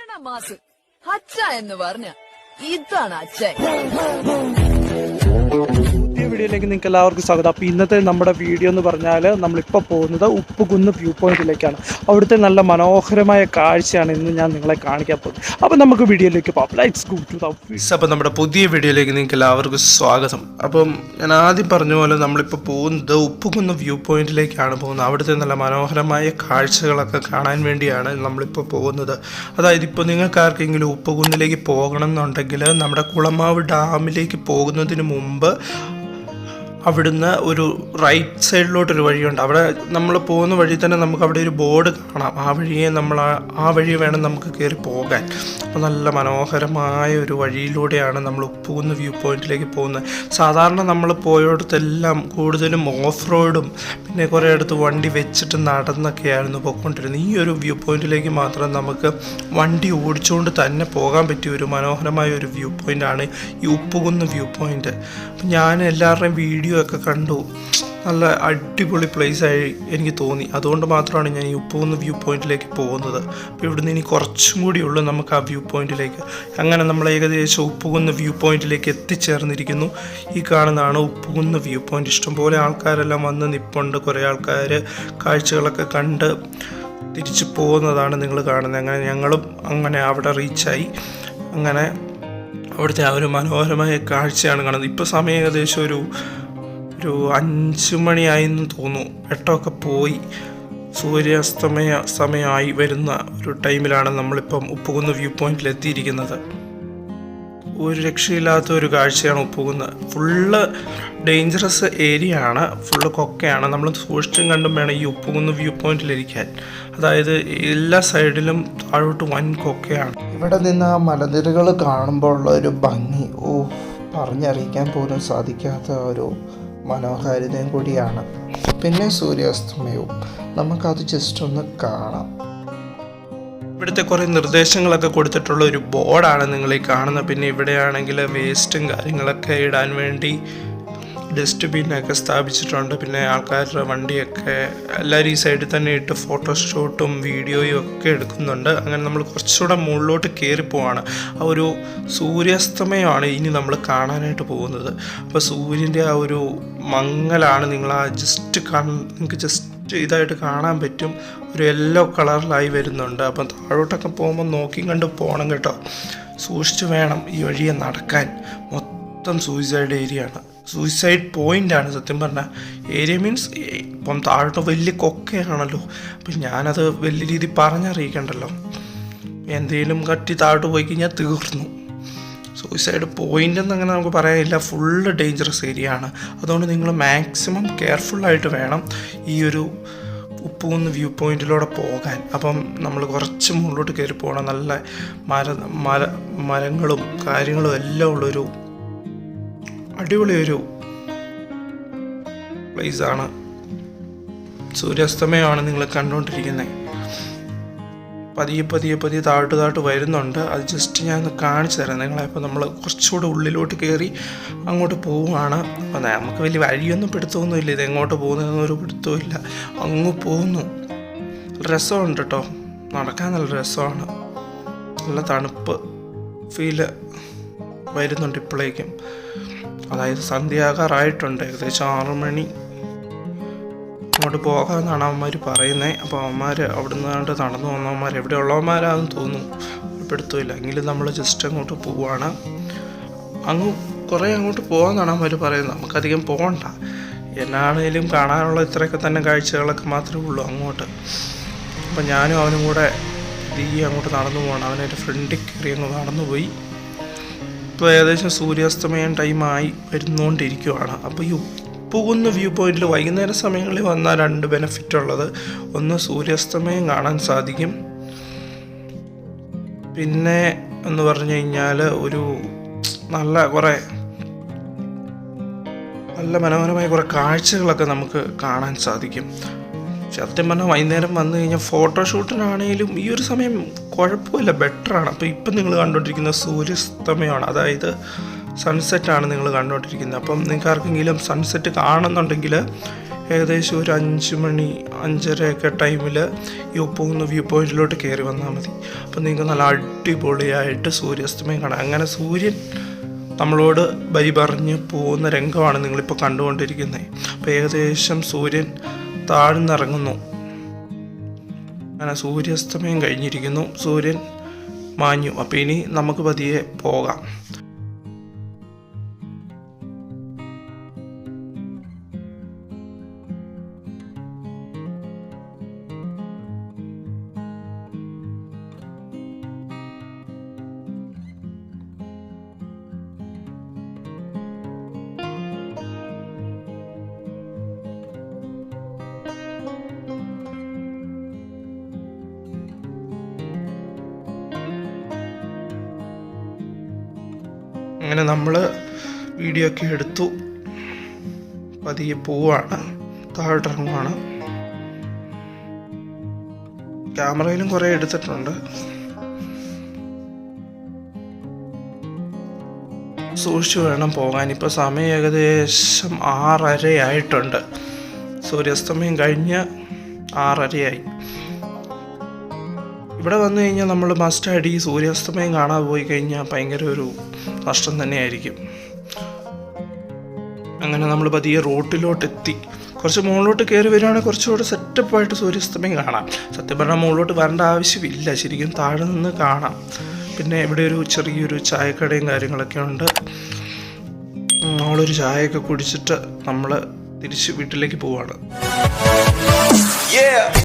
Mass അച്ഛ എന്ന് പറഞ്ഞ ഇതാണ് അച്ഛൻ. പുതിയ വീഡിയോയിലേക്ക് നിങ്ങൾക്ക് എല്ലാവർക്കും സ്വാഗതം. അപ്പോൾ ഇന്നത്തെ നമ്മുടെ വീഡിയോ എന്ന് പറഞ്ഞാൽ നമ്മളിപ്പോൾ പോകുന്നത് ഉപ്പുകുന്ന് വ്യൂ പോയിന്റിലേക്കാണ്. അവിടുത്തെ നല്ല മനോഹരമായ കാഴ്ചയാണ് ഇന്ന് ഞാൻ നിങ്ങളെ കാണിക്കാൻ പോകുന്നത്. അപ്പോൾ നമുക്ക് വീഡിയോയിലേക്ക് പോകാം. Let's go to the video. അപ്പോൾ നമ്മുടെ പുതിയ വീഡിയോയിലേക്ക് നിങ്ങൾക്ക് എല്ലാവർക്കും സ്വാഗതം. അപ്പം ഞാൻ ആദ്യം പറഞ്ഞ പോലെ നമ്മളിപ്പോൾ പോകുന്നത് ഉപ്പുകുന്ന് വ്യൂ പോയിന്റിലേക്കാണ് പോകുന്നത്. അവിടുത്തെ നല്ല മനോഹരമായ കാഴ്ചകളൊക്കെ കാണാൻ വേണ്ടിയാണ് നമ്മളിപ്പോൾ പോകുന്നത്. അതായത് ഇപ്പോൾ നിങ്ങൾക്ക് ആർക്കെങ്കിലും ഉപ്പുകുന്നിലേക്ക് പോകണം എന്നുണ്ടെങ്കിൽ നമ്മുടെ കുളമാവ് ഡാമിലേക്ക് പോകുന്നതിന് മുമ്പ് അവിടുന്ന് ഒരു റൈറ്റ് സൈഡിലോട്ടൊരു വഴിയുണ്ട്. അവിടെ നമ്മൾ പോകുന്ന വഴി തന്നെ നമുക്ക് അവിടെ ഒരു ബോർഡ് കാണാം. ആ വഴിയെ ആ വഴി വേണം നമുക്ക് കയറി പോകാൻ. അപ്പോൾ നല്ല മനോഹരമായ ഒരു വഴിയിലൂടെയാണ് നമ്മൾ ഉപ്പുകുന്ന് വ്യൂ പോയിന്റിലേക്ക് പോകുന്നത്. സാധാരണ നമ്മൾ പോയിടത്തെല്ലാം കൂടുതലും ഓഫ് റോഡും പിന്നെ കുറേ അടുത്ത് വണ്ടി വെച്ചിട്ട് നടന്നൊക്കെയായിരുന്നു പോയിക്കൊണ്ടിരുന്നത്. ഈ ഒരു വ്യൂ പോയിന്റിലേക്ക് മാത്രം നമുക്ക് വണ്ടി ഓടിച്ചുകൊണ്ട് തന്നെ പോകാൻ പറ്റിയ ഒരു മനോഹരമായ ഒരു വ്യൂ പോയിൻ്റാണ് ഈ ഉപ്പുകുന്ന് വ്യൂ പോയിൻ്റ്. അപ്പം ഞാൻ എല്ലാവരുടെയും വീഡിയോ ഒക്കെ കണ്ടു. നല്ല അടിപൊളി പ്ലേസായി എനിക്ക് തോന്നി. അതുകൊണ്ട് മാത്രമാണ് ഞാൻ ഈ ഉപ്പുകുന്ന് വ്യൂ പോയിന്റിലേക്ക് പോകുന്നത്. അപ്പോൾ ഇവിടുന്ന് ഇനി കുറച്ചും കൂടി ഉള്ളൂ നമുക്ക് ആ വ്യൂ പോയിന്റിലേക്ക്. അങ്ങനെ നമ്മൾ ഏകദേശം ഉപ്പുകുന്ന് വ്യൂ പോയിന്റിലേക്ക് എത്തിച്ചേർന്നിരിക്കുന്നു. ഈ കാണുന്നതാണ് ഉപ്പുകുന്ന് വ്യൂ പോയിന്റ്. ഇഷ്ടംപോലെ ആൾക്കാരെല്ലാം വന്ന് നിൽപ്പുണ്ട്. കുറേ ആൾക്കാർ കാഴ്ചകളൊക്കെ കണ്ട് തിരിച്ചു പോകുന്നതാണ് നിങ്ങൾ കാണുന്നത്. അങ്ങനെ ഞങ്ങളും അങ്ങനെ അവിടെ റീച്ചായി. അങ്ങനെ അവിടുത്തെ ആ ഒരു മനോഹരമായ കാഴ്ചയാണ് കാണുന്നത്. ഇപ്പോൾ സമയം ഏകദേശം ഒരു 5 മണിയായെന്ന് തോന്നുന്നു. 8 പോയി സൂര്യാസ്തമയ സമയമായി വരുന്ന ഒരു ടൈമിലാണ് നമ്മളിപ്പം ഉപ്പുകുന്ന് വ്യൂ പോയിന്റിൽ എത്തിയിരിക്കുന്നത്. ഒരു രക്ഷയില്ലാത്ത ഒരു കാഴ്ചയാണ് ഉപ്പുകുന്ന്. ഫുള്ള് ഡേഞ്ചറസ് ഏരിയ ആണ്, ഫുള്ള് കൊക്കയാണ്. നമ്മൾ സൂക്ഷിച്ചും കണ്ടും വേണം ഈ ഉപ്പുകുന്ന് വ്യൂ പോയിന്റിലിരിക്കാൻ. അതായത് എല്ലാ സൈഡിലും താഴോട്ട് വൻ കൊക്കയാണ്. ഇവിടെ നിന്ന് ആ മലനിരകൾ കാണുമ്പോൾ ഉള്ള ഒരു ഭംഗി പറഞ്ഞറിയിക്കാൻ പോലും സാധിക്കാത്ത ഒരു മനോഹാരിതയും കൂടിയാണ്. പിന്നെ സൂര്യാസ്തമയവും നമുക്കത് ജസ്റ്റ് ഒന്ന് കാണാം. ഇവിടുത്തെ കുറേ നിർദ്ദേശങ്ങളൊക്കെ കൊടുത്തിട്ടുള്ള ഒരു ബോർഡാണ് നിങ്ങൾ ഈ കാണുന്നത്. പിന്നെ ഇവിടെയാണെങ്കിൽ വേസ്റ്റും കാര്യങ്ങളൊക്കെ ഇടാൻ വേണ്ടി ഡസ്റ്റ്ബിന്നൊക്കെ സ്ഥാപിച്ചിട്ടുണ്ട്. പിന്നെ ആൾക്കാരുടെ വണ്ടിയൊക്കെ എല്ലാവരും ഈ സൈഡിൽ തന്നെ ഇട്ട് ഫോട്ടോഷൂട്ടും വീഡിയോയും ഒക്കെ എടുക്കുന്നുണ്ട്. അങ്ങനെ നമ്മൾ കുറച്ചുകൂടെ മുകളിലോട്ട് കയറി പോവാണ്. ആ ഒരു സൂര്യാസ്തമയമാണ് ഇനി നമ്മൾ കാണാനായിട്ട് പോകുന്നത്. അപ്പോൾ സൂര്യൻ്റെ ആ ഒരു മങ്ങലാണ് നിങ്ങൾ ആ നിങ്ങൾക്ക് ജസ്റ്റ് ഇതായിട്ട് കാണാൻ പറ്റും. ഒരു യെല്ലോ കളറിലായി വരുന്നുണ്ട്. അപ്പം താഴോട്ടൊക്കെ പോകുമ്പോൾ നോക്കി കണ്ട് പോകണം കേട്ടോ. സൂക്ഷിച്ച് വേണം ഈ വഴിയെ നടക്കാൻ. മൊത്തം സൂയിസൈഡ് ഏരിയ ആണ്, സൂയിസൈഡ് പോയിൻ്റാണ് സത്യം പറഞ്ഞാൽ. ഏരിയ മീൻസ് ഇപ്പം താഴോട്ട് വലിയ കൊക്കയാണല്ലോ. അപ്പം ഞാനത് വലിയ രീതിയിൽ പറഞ്ഞറിയിക്കണ്ടല്ലോ. എന്തെങ്കിലും കട്ടി താഴോട്ട് പോയി കഴിഞ്ഞാൽ തീർന്നു. സൂയിസൈഡ് പോയിൻ്റ് എന്ന് അങ്ങനെ നമുക്ക് പറയാനില്ല. ഫുള്ള് ഡേഞ്ചറസ് ഏരിയ ആണ്. അതുകൊണ്ട് നിങ്ങൾ മാക്സിമം കെയർഫുള്ളായിട്ട് വേണം ഈ ഒരു ഉപ്പുകുന്ന് വ്യൂ പോയിന്റിലൂടെ പോകാൻ. അപ്പം നമ്മൾ കുറച്ച് മുകളിലോട്ട് കയറി പോകണം. നല്ല മരങ്ങളും കാര്യങ്ങളും എല്ലാം ഉള്ളൊരു അടിപൊളി ഒരു പ്ലേസാണ്. സൂര്യാസ്തമയമാണ് നിങ്ങൾ കണ്ടുകൊണ്ടിരിക്കുന്നത്. പതിയെ താഴോട്ട് വരുന്നുണ്ട്. അത് ജസ്റ്റ് ഞാൻ ഒന്ന് കാണിച്ചു തരാം നിങ്ങളെ. അപ്പോൾ നമ്മൾ കുറച്ചുകൂടെ ഉള്ളിലോട്ട് കയറി അങ്ങോട്ട് പോവുകയാണ്. അപ്പോൾ നമുക്ക് വലിയ വഴിയൊന്നും പിടുത്തമൊന്നുമില്ല. ഇത് എങ്ങോട്ട് പോകുന്നതെന്നൊരു പിടുത്തവും ഇല്ല. അങ്ങ് പോകുന്നു. രസമുണ്ട് കേട്ടോ, നടക്കാൻ നല്ല രസമാണ്. നല്ല തണുപ്പ് ഫീല് വരുന്നുണ്ട് ഇപ്പോഴേക്കും. അതായത് സന്ധ്യാകാറായിട്ടുണ്ട്. ഏകദേശം 6 മണി. അങ്ങോട്ട് പോകാമെന്നാണ് അവന്മാർ പറയുന്നത്. അപ്പോൾ അവന്മാർ അവിടെ നിന്നാണ്ട് നടന്നു വന്നവന്മാർ എവിടെ ഉള്ളവന്മാരാണെന്ന് തോന്നുന്നു, പിടുത്തമില്ല. എങ്കിലും നമ്മൾ ജസ്റ്റ് അങ്ങോട്ട് പോവുകയാണ്. കുറേ അങ്ങോട്ട് പോകാമെന്നാണ് അവന്മാർ പറയുന്നത്. നമുക്കധികം പോകണ്ട, എന്നാണേലും കാണാനുള്ള ഇത്രയൊക്കെ തന്നെ കാഴ്ചകളൊക്കെ മാത്രമേ ഉള്ളൂ അങ്ങോട്ട്. അപ്പം ഞാനും അവനും കൂടെ അങ്ങോട്ട് നടന്നു പോകണം. അവനെൻ്റെ ഫ്രണ്ടിൽ കയറി അങ്ങ് നടന്നു പോയി. ഇപ്പോൾ ഏകദേശം സൂര്യാസ്തമയം ടൈമായി വരുന്നുകൊണ്ടിരിക്കുകയാണ്. അപ്പോൾ ഈ ഉപ്പുകുന്ന് വ്യൂ പോയിന്റിൽ വൈകുന്നേര സമയങ്ങളിൽ വന്നാൽ 2 ബെനിഫിറ്റ് ഉള്ളത്. ഒന്ന് സൂര്യാസ്തമയം കാണാൻ സാധിക്കും. പിന്നെ എന്ന് പറഞ്ഞു കഴിഞ്ഞാൽ ഒരു നല്ല മനോഹരമായ കുറേ കാഴ്ചകളൊക്കെ നമുക്ക് കാണാൻ സാധിക്കും. സത്യം പറഞ്ഞാൽ വൈകുന്നേരം വന്നു കഴിഞ്ഞാൽ ഫോട്ടോഷൂട്ടിനാണെങ്കിലും ഈ ഒരു സമയം കുഴപ്പമില്ല, ബെറ്ററാണ്. അപ്പോൾ ഇപ്പം നിങ്ങൾ കണ്ടുകൊണ്ടിരിക്കുന്ന സൂര്യാസ്തമയമാണ്, അതായത് സൺസെറ്റാണ് നിങ്ങൾ കണ്ടുകൊണ്ടിരിക്കുന്നത്. അപ്പം നിങ്ങൾക്ക് ആർക്കെങ്കിലും സൺസെറ്റ് കാണുന്നുണ്ടെങ്കിൽ ഏകദേശം ഒരു 5 മണി 5:30 ടൈമിൽ ഈ ഉപ്പുകുന്ന് വ്യൂ പോയിന്റിലോട്ട് കയറി വന്നാൽ മതി. അപ്പോൾ നിങ്ങൾക്ക് നല്ല അടിപൊളിയായിട്ട് സൂര്യാസ്തമയം കാണാം. അങ്ങനെ സൂര്യൻ നമ്മളോട് ബൈ പറഞ്ഞ് പോകുന്ന രംഗമാണ് നിങ്ങളിപ്പോൾ കണ്ടുകൊണ്ടിരിക്കുന്നത്. അപ്പോൾ ഏകദേശം സൂര്യൻ താഴ്ന്നിറങ്ങുന്നു. അങ്ങനെ സൂര്യാസ്തമയം കഴിഞ്ഞിരിക്കുന്നു, സൂര്യൻ മാഞ്ഞു. അപ്പോൾ ഇനി നമുക്ക് പതിയെ പോകാം. അങ്ങനെ നമ്മൾ വീഡിയോ ഒക്കെ എടുത്തു, പതിയെ പോവാണ്, താഴോട്ടിറങ്ങുവാണ്. ക്യാമറയിലും കുറേ എടുത്തിട്ടുണ്ട്. സൂക്ഷിച്ചു വേണം പോകാൻ. ഇപ്പോൾ സമയം ഏകദേശം 6:30 ആയിട്ടുണ്ട്. സൂര്യാസ്തമയം കഴിഞ്ഞ് 6:30 ഇവിടെ വന്നു കഴിഞ്ഞാൽ നമ്മൾ മസ്റ്റായിട്ട് ഈ സൂര്യാസ്തമയം കാണാതെ പോയി കഴിഞ്ഞാൽ ഭയങ്കര ഒരു നഷ്ടം തന്നെയായിരിക്കും. അങ്ങനെ നമ്മൾ പതിയെ റോട്ടിലോട്ട് എത്തി. കുറച്ച് മുകളിലോട്ട് കയറി വരികയാണെങ്കിൽ കുറച്ചുകൂടെ സെറ്റപ്പായിട്ട് സൂര്യാസ്തമയം കാണാം. സത്യം പറഞ്ഞാൽ മുകളിലോട്ട് വരേണ്ട ആവശ്യമില്ല, ശരിക്കും താഴെ നിന്ന് കാണാം. പിന്നെ ഇവിടെ ഒരു ചെറിയൊരു ചായക്കടയും കാര്യങ്ങളൊക്കെ ഉണ്ട്. നമ്മളൊരു ചായയൊക്കെ കുടിച്ചിട്ട് നമ്മൾ തിരിച്ച് വീട്ടിലേക്ക് പോവാണ്.